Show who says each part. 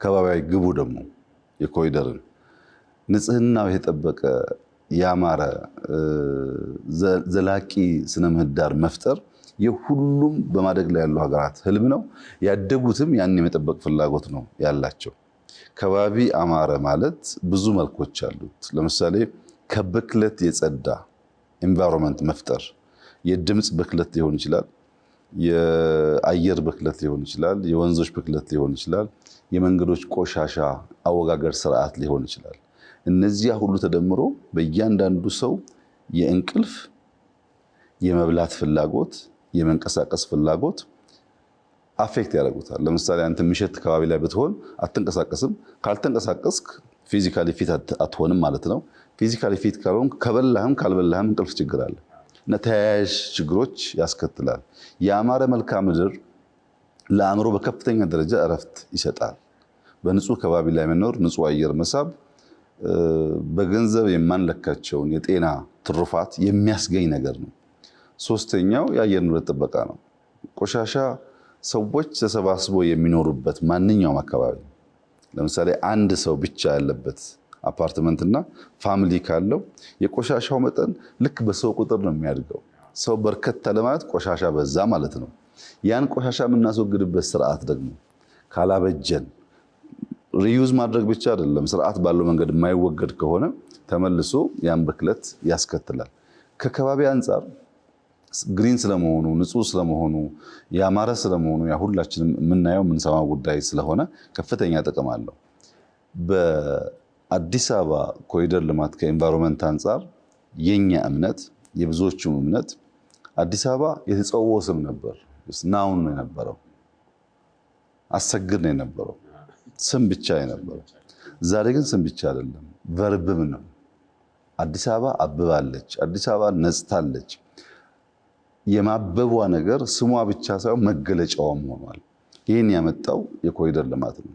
Speaker 1: ከባቢያዊ ግቡ ደግሞ የኮሪደርን ንጽህናው የተጠበቀ ያማረ ዘላቂ ስነ ምህዳር መፍጠር የሁሉም በማደግ ላይ ያሉ ሀገራት ህልም ነው። ያደጉትም ያን የመጠበቅ ፍላጎት ነው ያላቸው። ከባቢ አማረ ማለት ብዙ መልኮች አሉት። ለምሳሌ ከብክለት የጸዳ ኤንቫይሮንመንት መፍጠር፣ የድምጽ ብክለት ሊሆን ይችላል፣ የአየር ብክለት ሊሆን ይችላል፣ የወንዞች ብክለት ሊሆን ይችላል፣ የመንገዶች ቆሻሻ አወጋገር ስርዓት ሊሆን ይችላል። እነዚያ ሁሉ ተደምሮ በእያንዳንዱ ሰው የእንቅልፍ፣ የመብላት ፍላጎት፣ የመንቀሳቀስ ፍላጎት አፌክት ያደርጉታል። ለምሳሌ አንተ ምሽት ከባቢ ላይ ብትሆን አትንቀሳቀስም። ካልተንቀሳቀስክ ፊዚካሊ ፊት አትሆንም ማለት ነው። ፊዚካሊ ፊት ካልሆንክ ከበላህም ካልበላህም እንቅልፍ ችግር አለ እና ተያያዥ ችግሮች ያስከትላል። የአማረ መልክዓ ምድር ለአእምሮ በከፍተኛ ደረጃ እረፍት ይሰጣል። በንጹህ ከባቢ ላይ መኖር፣ ንጹህ አየር መሳብ በገንዘብ የማንለካቸውን የጤና ትሩፋት የሚያስገኝ ነገር ነው። ሶስተኛው የአየር ንብረት ጥበቃ ነው። ቆሻሻ ሰዎች ተሰባስበው የሚኖሩበት ማንኛውም አካባቢ፣ ለምሳሌ አንድ ሰው ብቻ ያለበት አፓርትመንት እና ፋሚሊ ካለው የቆሻሻው መጠን ልክ በሰው ቁጥር ነው የሚያድገው። ሰው በርከት ለማለት ቆሻሻ በዛ ማለት ነው። ያን ቆሻሻ የምናስወግድበት ስርዓት ደግሞ ካላበጀን፣ ሪዩዝ ማድረግ ብቻ አይደለም፣ ስርዓት ባለው መንገድ የማይወገድ ከሆነ ተመልሶ ያን ብክለት ያስከትላል። ከከባቢ አንፃር ግሪን ስለመሆኑ፣ ንጹህ ስለመሆኑ፣ ያማረ ስለመሆኑ ያ ሁላችንም የምናየው የምንሰማው ጉዳይ ስለሆነ ከፍተኛ ጥቅም አለው። በአዲስ አበባ ኮሪደር ልማት ከኤንቫይሮንመንት አንፃር የኛ እምነት፣ የብዙዎቹም እምነት አዲስ አበባ የተጸውዖ ስም ነበር። ናውን ነው የነበረው፣ አሰግድ ነው የነበረው፣ ስም ብቻ የነበረው። ዛሬ ግን ስም ብቻ አይደለም፣ ቨርብም ነው። አዲስ አበባ አብባለች፣ አዲስ አበባ ነጽታለች። የማበቧ ነገር ስሟ ብቻ ሳይሆን መገለጫዋም ሆኗል። ይህን ያመጣው የኮሪደር ልማት ነው።